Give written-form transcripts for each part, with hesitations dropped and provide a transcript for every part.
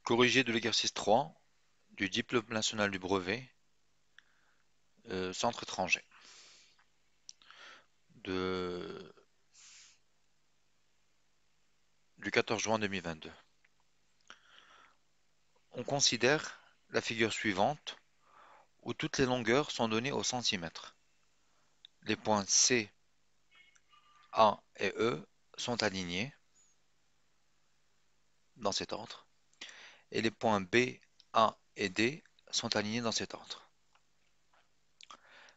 Corrigé de l'exercice 3 du diplôme national du brevet, centre étranger, de, du 14 juin 2022. On considère la figure suivante où toutes les longueurs sont données au centimètre. Les points C, A et E sont alignés dans cet ordre et les points B, A et D sont alignés dans cet ordre.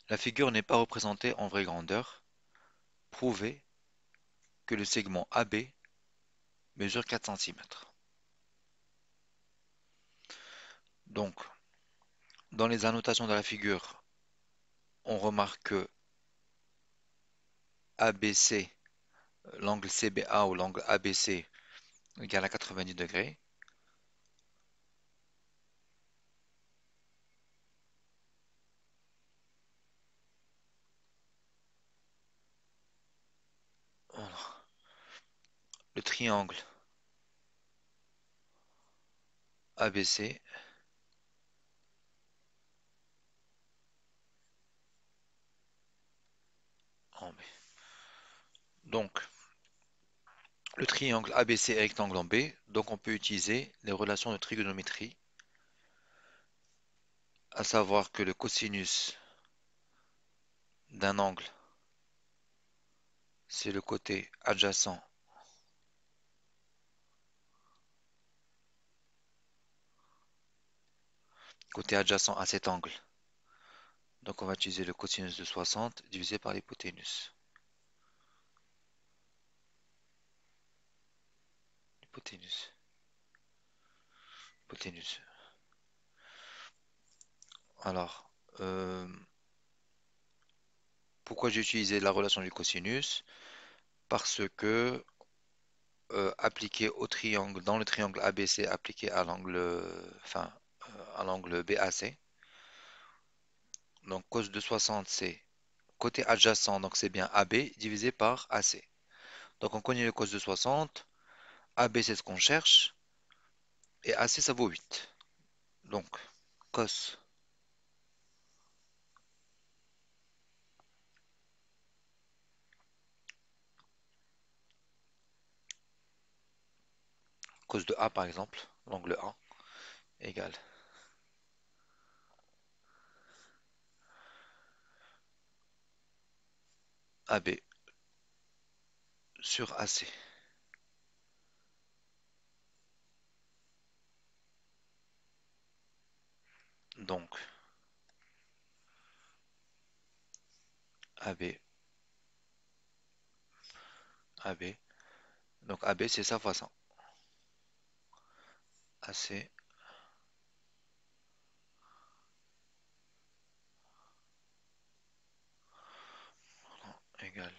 La figure n'est pas représentée en vraie grandeur. Prouvez que le segment AB mesure 4 centimètres. Donc, dans les annotations de la figure, on remarque que ABC, l'angle CBA ou l'angle ABC égale à 90 degrés. Voilà. Le triangle ABC en B. Donc, le triangle ABC est rectangle en B, donc on peut utiliser les relations de trigonométrie, à savoir que le cosinus d'un angle, c'est le côté adjacent à cet angle. Donc on va utiliser le cosinus de 60 divisé par l'hypoténuse. Hypoténuse. Hypoténuse. Alors, pourquoi j'ai utilisé la relation du cosinus? Parce que appliqué au triangle, dans le triangle ABC appliqué à l'angle, enfin, à l'angle BAC. Donc cos de 60 c'est côté adjacent, donc c'est bien AB divisé par AC. Donc on connaît le cos de 60, AB c'est ce qu'on cherche, et AC ça vaut 8. Donc cos cos de A par exemple, l'angle A, égale AB sur AC. Donc AB, AB, donc AB c'est ça fois ça. AC égale.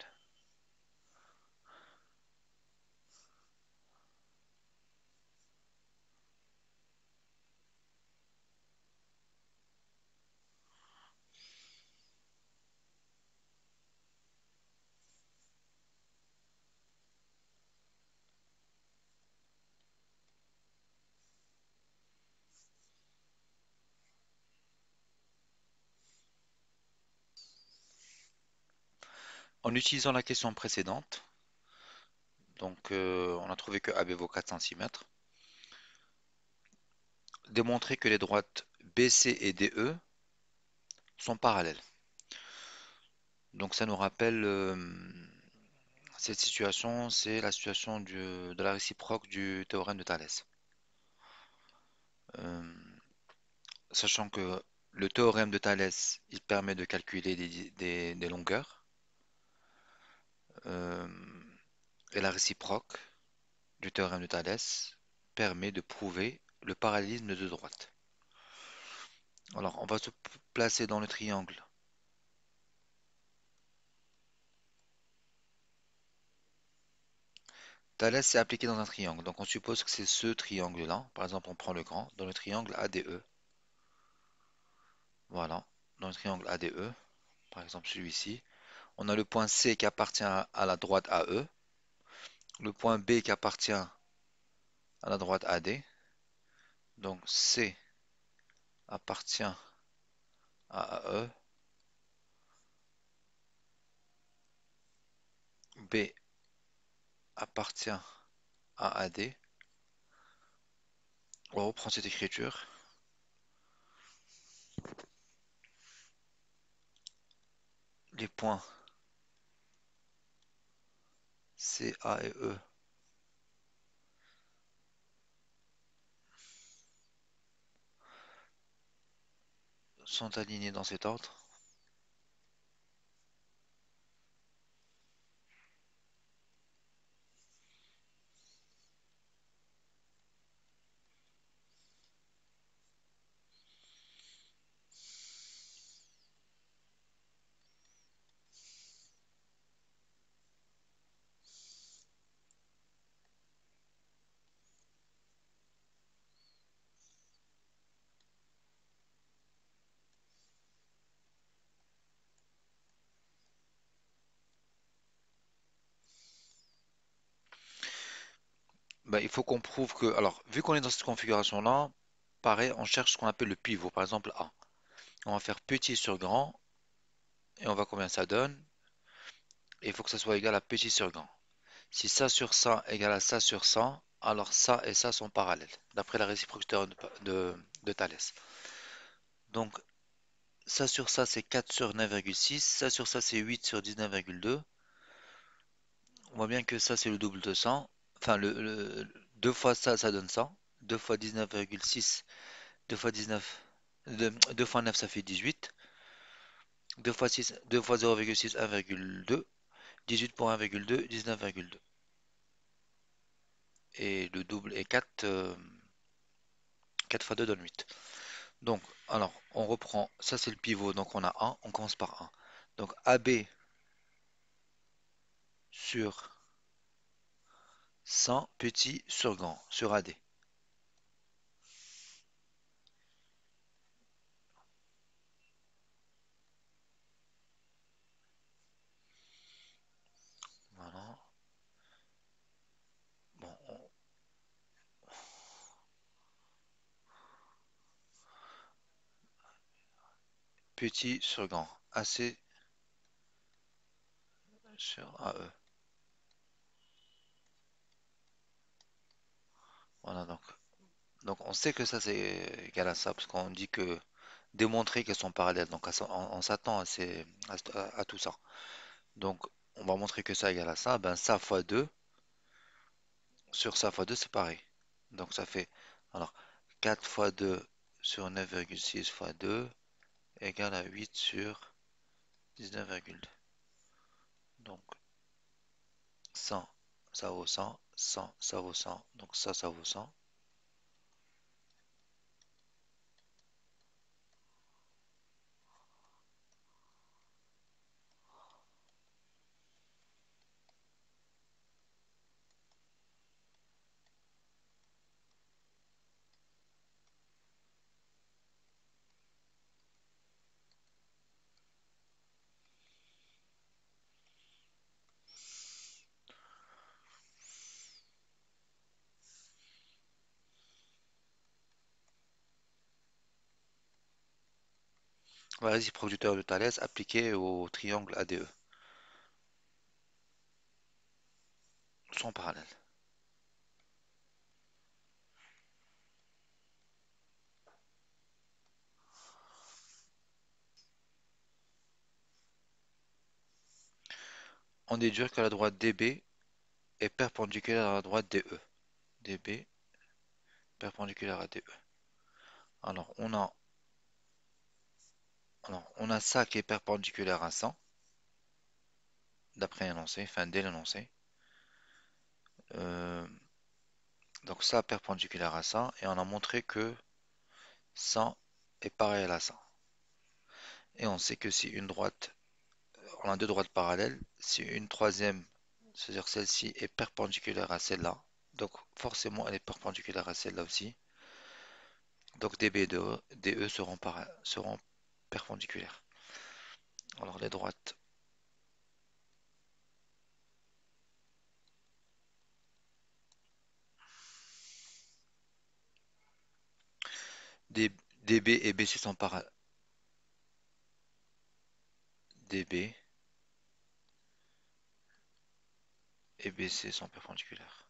En utilisant la question précédente, donc on a trouvé que AB vaut 4 cm. Démontrer que les droites BC et DE sont parallèles. Donc ça nous rappelle cette situation, c'est la situation de la réciproque du théorème de Thalès. Euh, Sachant que le théorème de Thalès, il permet de calculer des longueurs, euh, et la réciproque du théorème de Thalès permet de prouver le parallélisme de deux droites. Alors on va se placer dans le triangle. Thalès s'est appliqué dans un triangle, donc on suppose que c'est ce triangle-là. Par exemple, on prend le grand, dans le triangle ADE. Voilà, dans le triangle ADE, par exemple celui-ci. On a le point C qui appartient à la droite AE, le point B qui appartient à la droite AD, Donc C appartient à AE, B appartient à AD. On reprend cette écriture. Les points C, A et E sont alignés dans cet ordre. Ben, il faut qu'on prouve que, alors, vu qu'on est dans cette configuration-là, pareil, on cherche ce qu'on appelle le pivot. Par exemple, A. On va faire petit sur grand et on voit combien ça donne. Et il faut que ça soit égal à petit sur grand. Si ça sur ça égale à ça sur ça, alors ça et ça sont parallèles, d'après la réciprocité de Thalès. Donc, ça sur ça, c'est 4 sur 9,6. Ça sur ça, c'est 8 sur 19,2. On voit bien que ça, c'est le double de 100. Enfin, 2 fois ça, ça donne 100. 2 fois 19,6. 2 fois 19. 2 fois 9, ça fait 18. 2 fois 6, 2 fois 0,6, 1,2. 18 pour 1,2, 19,2. Et le double est 4. 4 fois 2 donne 8. Donc, alors, on reprend. Ça, c'est le pivot. Donc, on a 1. On commence par 1. Donc, AB sur 100, petit sur grand, sur AD. Voilà. Bon, petit sur grand. AC sur AE. Voilà, donc on sait que ça c'est égal à ça, parce qu'on dit que démontrer qu'elles sont parallèles. Donc on s'attend à tout ça. Donc on va montrer que ça égale à ça. Ben ça fois 2 sur ça fois 2 c'est pareil. Donc ça fait alors 4 fois 2 sur 9,6 fois 2 égale à 8 sur 19,2. Donc 100, ça vaut 100, 100, ça vaut 100, donc ça vaut 100. La réciproque du théorème de Thalès appliquée au triangle ADE sont parallèles. On déduit que la droite DB est perpendiculaire à la droite DE. DB perpendiculaire à DE. Alors on a ça qui est perpendiculaire à 100, d'après l'énoncé, enfin dès l'énoncé. Euh, donc ça perpendiculaire à 100, et on a montré que 100 est pareil à 100. Et on sait que si une droite, on a deux droites parallèles, si une troisième, c'est-à-dire celle-ci, est perpendiculaire à celle-là, donc forcément elle est perpendiculaire à celle-là aussi, donc DB et DE seront perpendiculaires. Alors les droites, D- DB et BC sont par DB et BC sont perpendiculaires.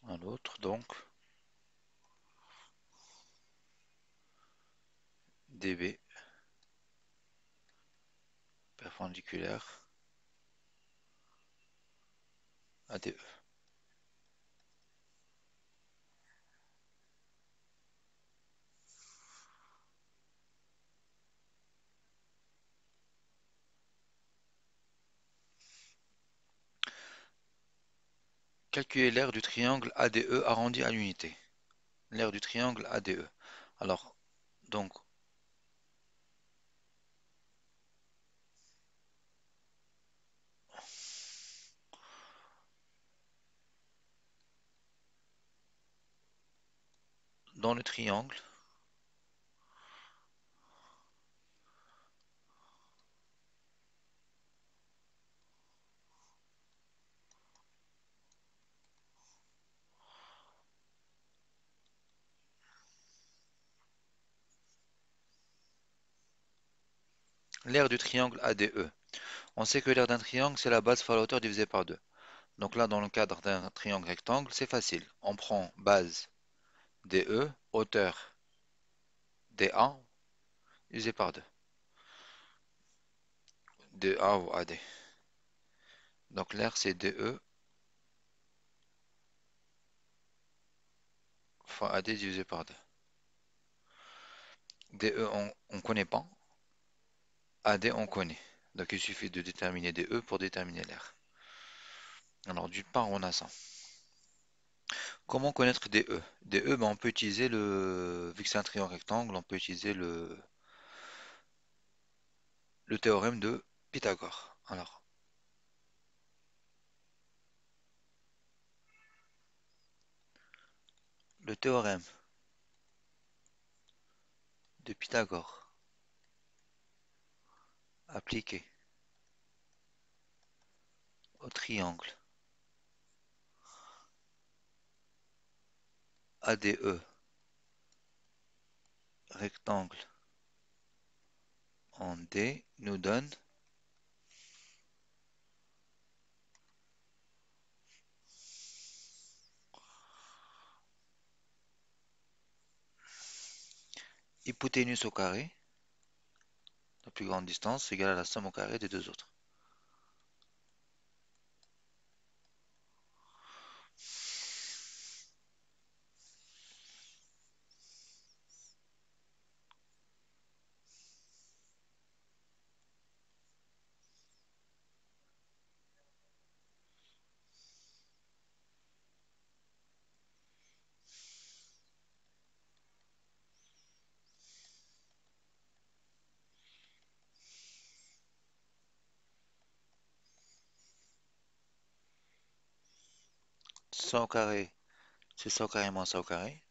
Un autre, donc, DB perpendiculaire à DE. Calculer l'aire du triangle ADE arrondi à l'unité. L'aire du triangle ADE. Alors, donc, dans le triangle, l'aire du triangle ADE. On sait que l'aire d'un triangle, c'est la base fois la hauteur divisée par 2. Donc là, dans le cadre d'un triangle rectangle, c'est facile. On prend base DE, hauteur DA, divisé par 2. DA ou AD. Donc l'aire, c'est DE fois AD divisé par 2. DE, on ne connaît pas. AD, on connaît. Donc il suffit de déterminer DE pour déterminer l'aire. Alors d'une part, on a ça. Comment connaître DE? DE, ben, on peut utiliser vu que c'est un triangle rectangle, on peut utiliser le théorème de Pythagore. Alors, le théorème de Pythagore appliqué au triangle ADE rectangle en D nous donne hypoténuse au carré, la plus grande distance, égale à la somme au carré des deux autres. Ça au carré, c'est ça au carré moins ça au carré.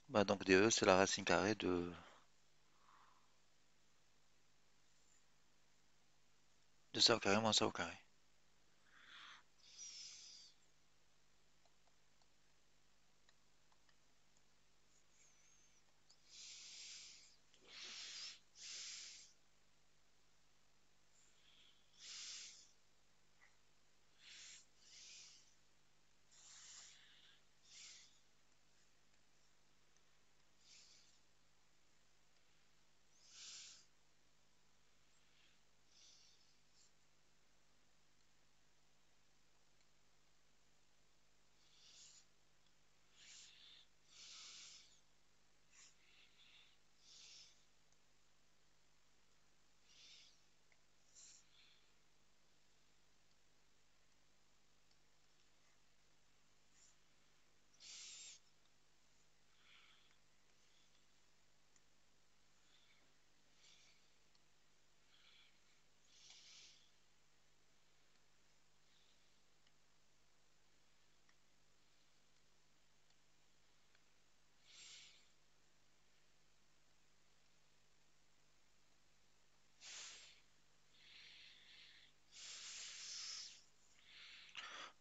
Bah donc DE, c'est la racine carrée de De ça au carré moins ça au carré.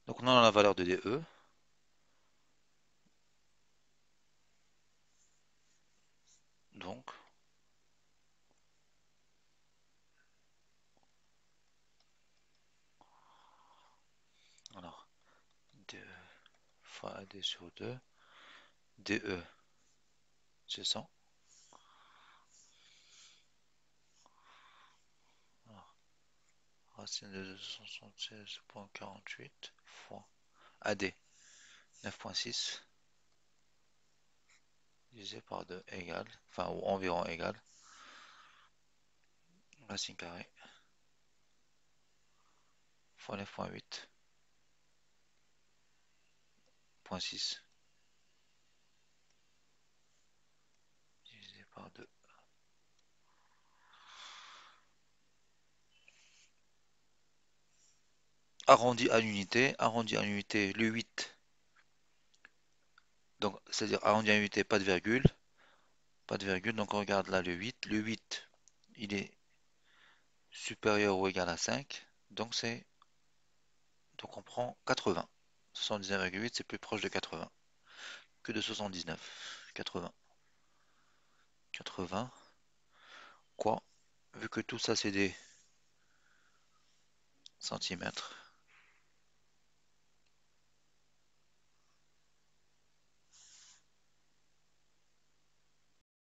Donc on a la valeur de DE. Donc, alors, DE fois AD sur 2. DE, c'est 100. Alors, racine de 276,48 fois AD, 9,6 divisé par 2 égale, enfin, ou environ égale, racine carrée fois 9,8 0,6 divisé par 2. Arrondi à l'unité, le 8. Donc, c'est-à-dire arrondi à l'unité, pas de virgule. Pas de virgule, donc on regarde là le 8. Le 8, il est supérieur ou égal à 5. Donc on prend 80. 79,8, c'est plus proche de 80 que de 79. 80. 80. Quoi? Vu que tout ça c'est des centimètres.